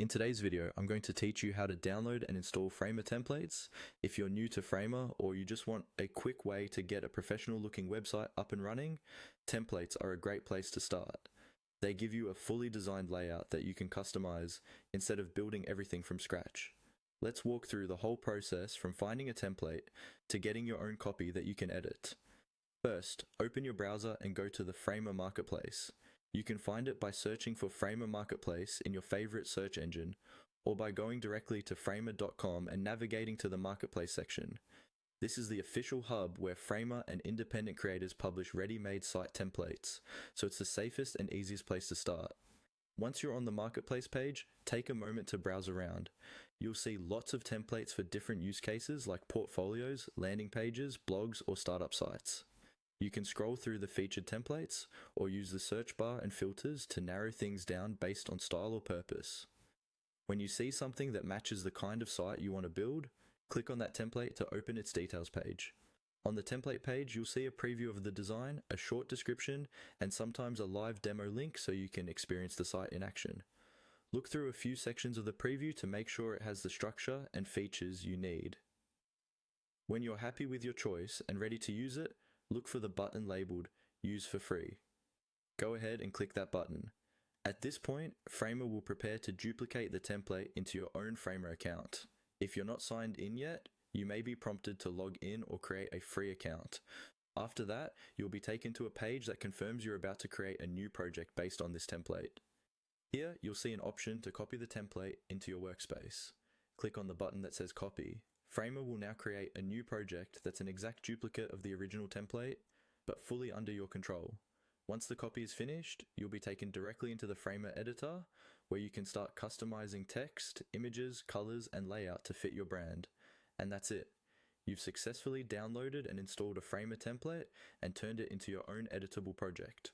In today's video, I'm going to teach you how to download and install Framer templates. If you're new to Framer or you just want a quick way to get a professional looking website up and running, templates are a great place to start. They give you a fully designed layout that you can customize instead of building everything from scratch. Let's walk through the whole process from finding a template to getting your own copy that you can edit. First, open your browser and go to the Framer Marketplace. You can find it by searching for Framer Marketplace in your favorite search engine, or by going directly to framer.com and navigating to the Marketplace section. This is the official hub where Framer and independent creators publish ready-made site templates, so it's the safest and easiest place to start. Once you're on the Marketplace page, take a moment to browse around. You'll see lots of templates for different use cases like portfolios, landing pages, blogs, or startup sites. You can scroll through the featured templates or use the search bar and filters to narrow things down based on style or purpose. When you see something that matches the kind of site you want to build, click on that template to open its details page. On the template page, you'll see a preview of the design, a short description, and sometimes a live demo link so you can experience the site in action. Look through a few sections of the preview to make sure it has the structure and features you need. When you're happy with your choice and ready to use it, look for the button labeled Use for Free. Go ahead and click that button. At this point, Framer will prepare to duplicate the template into your own Framer account. If you're not signed in yet, you may be prompted to log in or create a free account. After that, you'll be taken to a page that confirms you're about to create a new project based on this template. Here, you'll see an option to copy the template into your workspace. Click on the button that says Copy. Framer will now create a new project that's an exact duplicate of the original template, but fully under your control. Once the copy is finished, you'll be taken directly into the Framer editor, where you can start customizing text, images, colors, and layout to fit your brand. And that's it. You've successfully downloaded and installed a Framer template and turned it into your own editable project.